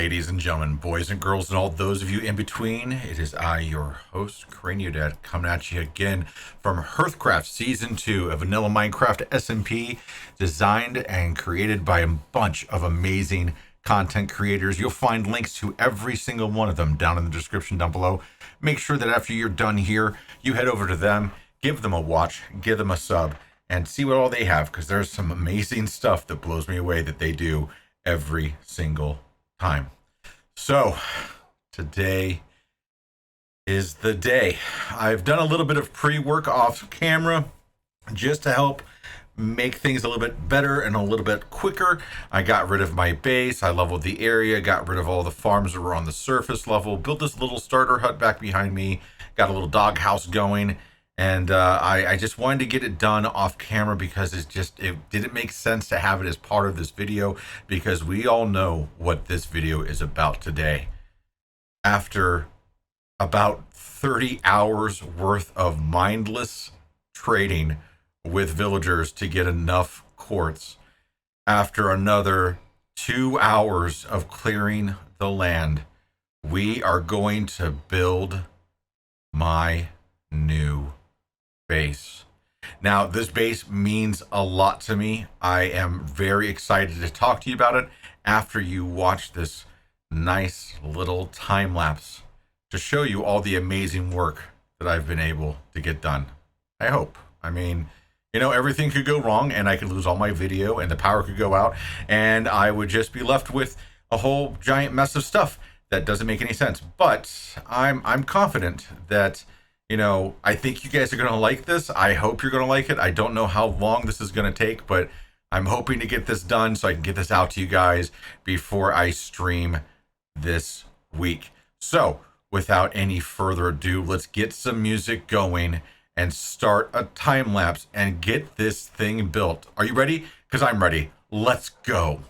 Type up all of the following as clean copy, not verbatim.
Ladies and gentlemen, boys and girls, and all those of you in between, it is I, your host, Craniodad, coming at you again from Hearthcraft Season 2, a vanilla Minecraft SMP designed and created by a bunch of amazing content creators. You'll find links to every single one of them down in the description down below. Make sure that after you're done here, you head over to them, give them a watch, give them a sub, and see what all they have, because there's some amazing stuff that blows me away that they do every single time. So today is the day. I've done a little bit of pre-work off camera just to help make things a little bit better and a little bit quicker. I got rid of my base, I leveled the area, got rid of all the farms that were on the surface level, built this little starter hut back behind me, got a little dog house going, and I just wanted to get it done off camera because it didn't make sense to have it as part of this video, because we all know what this video is about today. After about 30 hours worth of mindless trading with villagers to get enough quartz, after another 2 hours of clearing the land, we are going to build my new base. Now, this base means a lot to me. I am very excited to talk to you about it after you watch this nice little time lapse to show you all the amazing work that I've been able to get done. I hope. I mean, you know, everything could go wrong and I could lose all my video and the power could go out and I would just be left with a whole giant mess of stuff that doesn't make any sense. But I'm confident that, you know, I think you guys are going to like this. I hope you're going to like it. I don't know how long this is going to take, but I'm hoping to get this done so I can get this out to you guys before I stream this week. So without any further ado, let's get some music going and start a time lapse and get this thing built. Are you ready? Because I'm ready. Let's go.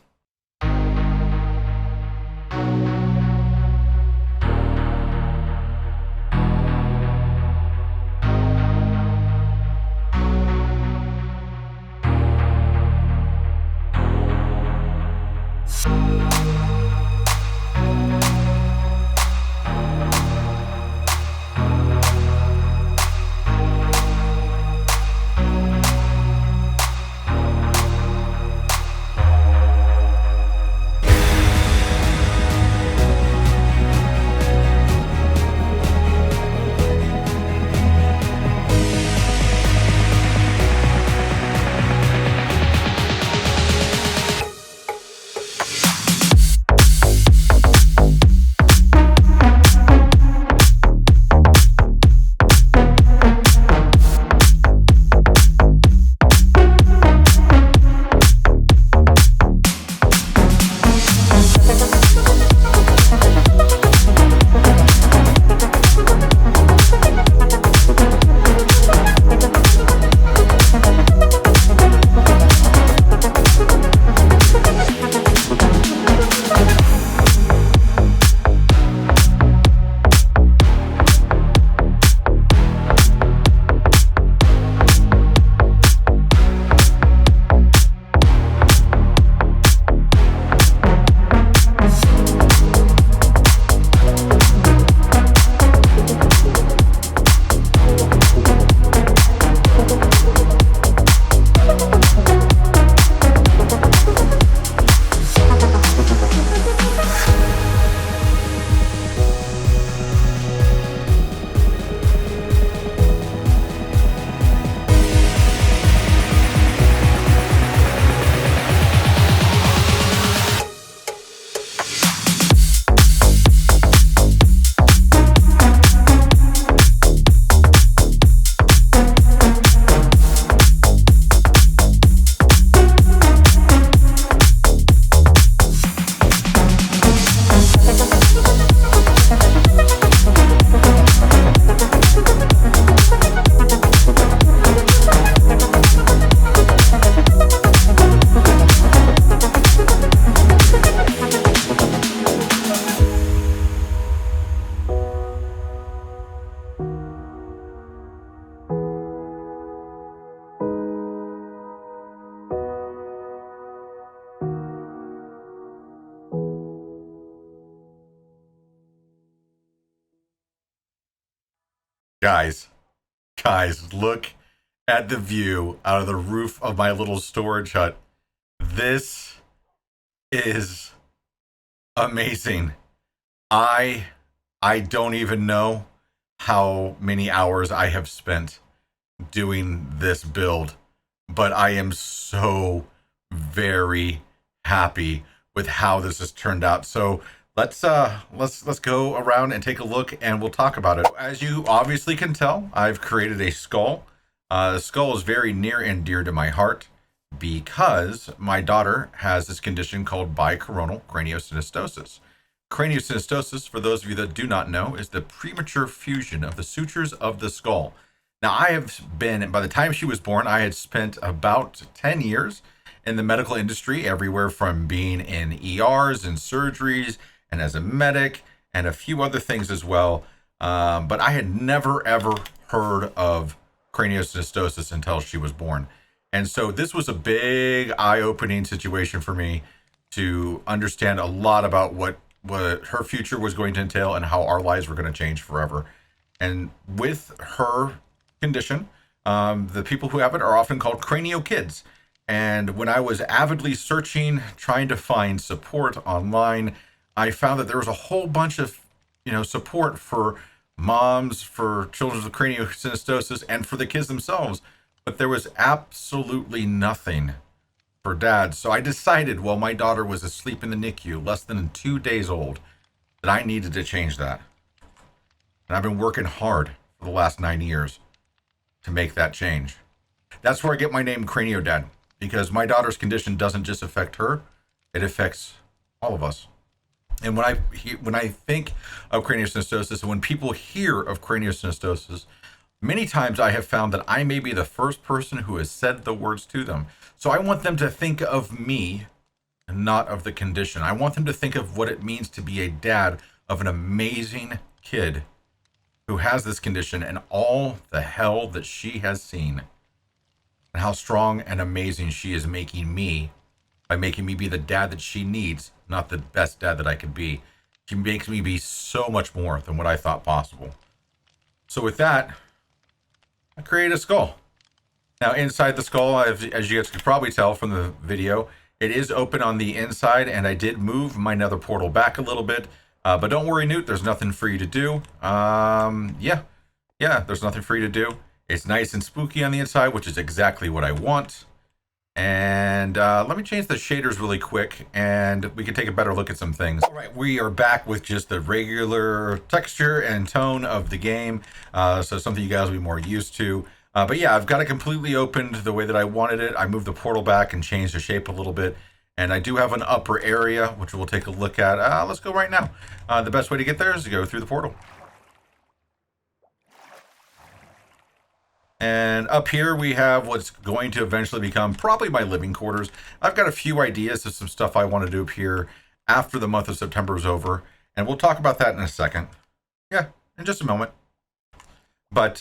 Guys, guys, look at the view out of the roof of my little storage hut. This is amazing. I I don't even know how many hours I have spent doing this build, but I am so very happy with how this has turned out. So let's go around and take a look and we'll talk about it. As you obviously can tell, I've created a skull. The skull is very near and dear to my heart because my daughter has this condition called bicoronal craniosynostosis. Craniosynostosis, for those of you that do not know, is the premature fusion of the sutures of the skull. Now, I have been, by the time she was born, I had spent about 10 years in the medical industry, everywhere from being in ERs and surgeries and as a medic and a few other things as well. But I had never, ever heard of craniosynostosis until she was born. And so this was a big eye-opening situation for me to understand a lot about what her future was going to entail and how our lives were going to change forever. And with her condition, the people who have it are often called cranio kids. And when I was avidly searching, trying to find support online, I found that there was a whole bunch of, support for moms, for children with craniosynostosis, and for the kids themselves. But there was absolutely nothing for dads. So I decided while my daughter was asleep in the NICU, less than 2 days old, that I needed to change that. And I've been working hard for the last 9 years to make that change. That's where I get my name Cranio Dad, because my daughter's condition doesn't just affect her, it affects all of us. And when I think of craniosynostosis, and when people hear of craniosynostosis, many times I have found that I may be the first person who has said the words to them. So I want them to think of me and not of the condition. I want them to think of what it means to be a dad of an amazing kid who has this condition and all the hell that she has seen, and how strong and amazing she is making me by making me be the dad that she needs, not the best dad that I could be. She makes me be so much more than what I thought possible. So with that, I created a skull. Now inside the skull, as you guys could probably tell from the video, it is open on the inside, and I did move my nether portal back a little bit. But don't worry, Newt, there's nothing for you to do. Yeah, there's nothing for you to do. It's nice and spooky on the inside, which is exactly what I want. And let me change the shaders really quick, and we can take a better look at some things. All right, we are back with just the regular texture and tone of the game, so something you guys will be more used to. But yeah, I've got it completely opened the way that I wanted it. I moved the portal back and changed the shape a little bit. And I do have an upper area, which we'll take a look at. Let's go right now. The best way to get there is to go through the portal. And up here we have what's going to eventually become probably my living quarters. I've got a few ideas of some stuff I want to do up here after the month of September is over. And we'll talk about that in a second. Yeah, in just a moment. But,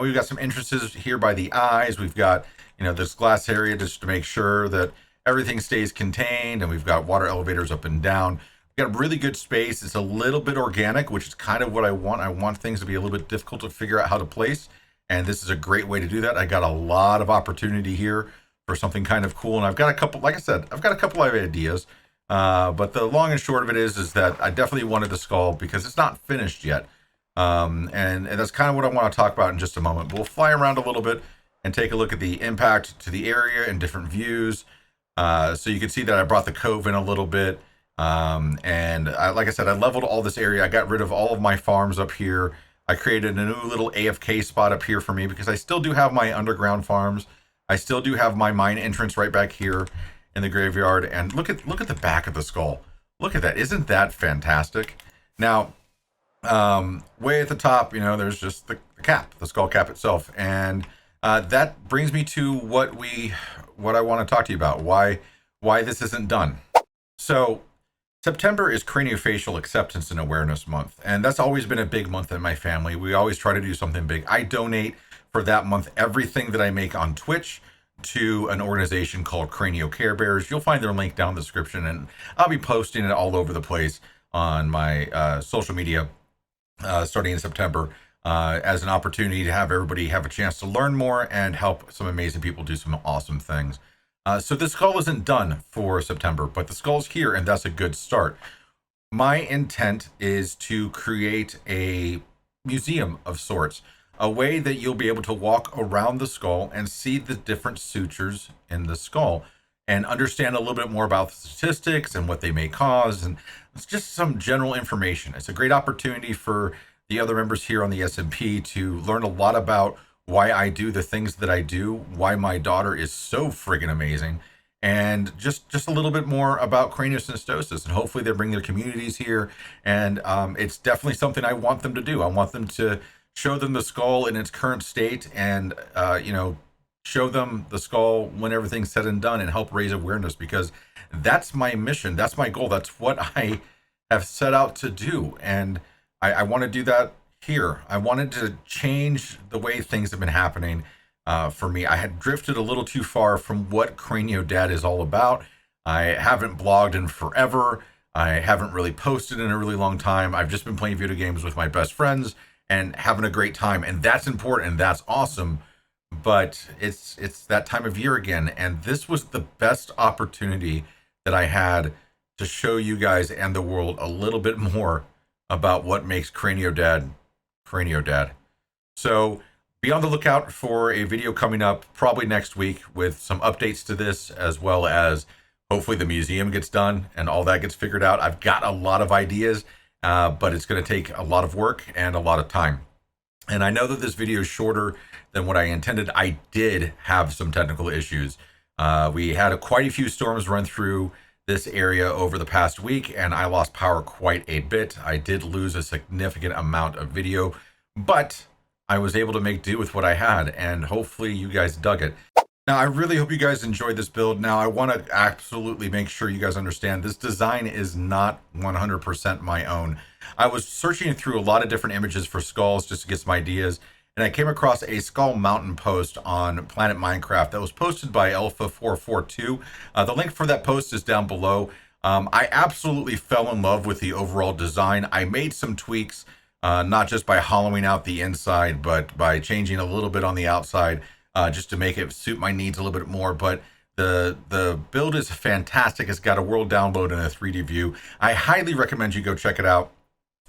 we've got some entrances here by the eyes. We've got, this glass area just to make sure that everything stays contained. And we've got water elevators up and down. We've got really good space. It's a little bit organic, which is kind of what I want. I want things to be a little bit difficult to figure out how to place. And this is a great way to do that. I got a lot of opportunity here for something kind of cool. And I've got a couple, like I said, I've got a couple of ideas. But the long and short of it is that I definitely wanted the skull because it's not finished yet. And that's kind of what I want to talk about in just a moment. We'll fly around a little bit and take a look at the impact to the area and different views. So you can see that I brought the cove in a little bit. Like I said, I leveled all this area. I got rid of all of my farms up here. I created a new little AFK spot up here for me because I still do have my underground farms. I still do have my mine entrance right back here in the graveyard. And look at the back of the skull. Look at that. Isn't that fantastic? Now, way at the top, there's just the cap, the skull cap itself. And that brings me to what I want to talk to you about, why this isn't done. So September is Craniofacial Acceptance and Awareness Month, and that's always been a big month in my family. We always try to do something big. I donate for that month everything that I make on Twitch to an organization called Cranio Care Bears. You'll find their link down in the description, and I'll be posting it all over the place on my social media starting in September. as an opportunity to have everybody have a chance to learn more and help some amazing people do some awesome things. So this skull isn't done for September, but the skull's here, and that's a good start. My intent is to create a museum of sorts, a way that you'll be able to walk around the skull and see the different sutures in the skull and understand a little bit more about the statistics and what they may cause. And it's just some general information. It's a great opportunity for the other members here on the SMP to learn a lot about why I do the things that I do, why my daughter is so friggin' amazing, and just a little bit more about craniosynostosis. And hopefully they bring their communities here. And it's definitely something I want them to do. I want them to show them the skull in its current state, and show them the skull when everything's said and done, and help raise awareness, because that's my mission. That's my goal. That's what I have set out to do. And I want to do that here. I wanted to change the way things have been happening for me. I had drifted a little too far from what Cranio Dad is all about. I haven't blogged in forever. I haven't really posted in a really long time. I've just been playing video games with my best friends and having a great time. And that's important, and that's awesome. But it's that time of year again. And this was the best opportunity that I had to show you guys and the world a little bit more about what makes Cranio Dad. So be on the lookout for a video coming up probably next week with some updates to this, as well as hopefully the museum gets done and all that gets figured out. I've got a lot of ideas, but it's going to take a lot of work and a lot of time. And I know that this video is shorter than what I intended. I did have some technical issues. We had quite a few storms run through this area over the past week, and I lost power quite a bit. I did lose a significant amount of video, but I was able to make do with what I had, and hopefully you guys dug it. Now, I really hope you guys enjoyed this build. Now, I want to absolutely make sure you guys understand this design is not 100% my own. I was searching through a lot of different images for skulls just to get some ideas, and I came across a skull mountain post on Planet Minecraft that was posted by Alpha442. The link for that post is down below. I absolutely fell in love with the overall design. I made some tweaks, not just by hollowing out the inside, but by changing a little bit on the outside, just to make it suit my needs a little bit more. But the build is fantastic. It's got a world download and a 3D view. I highly recommend you go check it out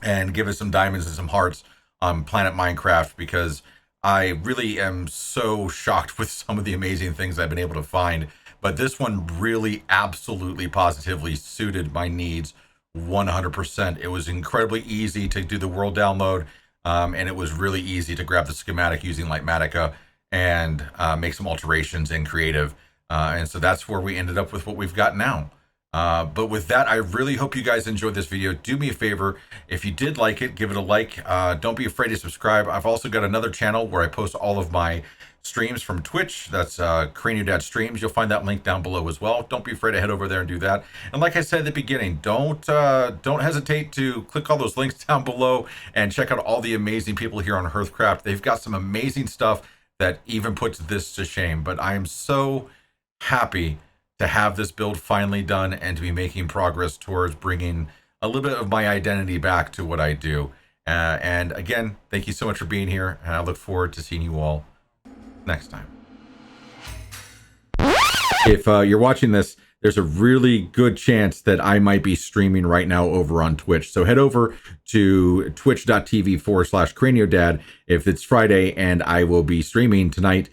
and give it some diamonds and some hearts on Planet Minecraft, because I really am so shocked with some of the amazing things I've been able to find. But this one really absolutely positively suited my needs 100%. It was incredibly easy to do the world download, and it was really easy to grab the schematic using Lightmatica and make some alterations in creative. And so that's where we ended up with what we've got now. But with that, I really hope you guys enjoyed this video. Do me a favor, if you did like it, give it a like. Don't be afraid to subscribe. I've also got another channel where I post all of my streams from Twitch. That's Cranio Dad Streams. You'll find that link down below as well. Don't be afraid to head over there and do that. And like I said at the beginning, don't hesitate to click all those links down below and check out all the amazing people here on Hearthcraft. They've got some amazing stuff that even puts this to shame. But I am so happy to have this build finally done and to be making progress towards bringing a little bit of my identity back to what I do. And again, thank you so much for being here, and I look forward to seeing you all next time. If you're watching this, there's a really good chance that I might be streaming right now over on Twitch. So head over to twitch.tv/CranioDad if it's Friday, and I will be streaming tonight,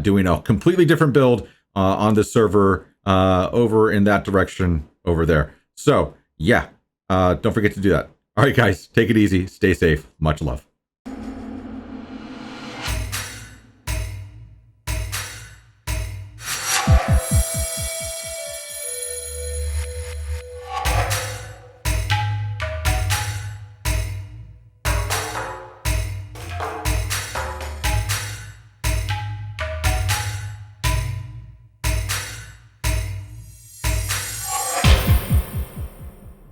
doing a completely different build on the server over in that direction over there. So yeah, don't forget to do that. All right, guys, take it easy. Stay safe. Much love.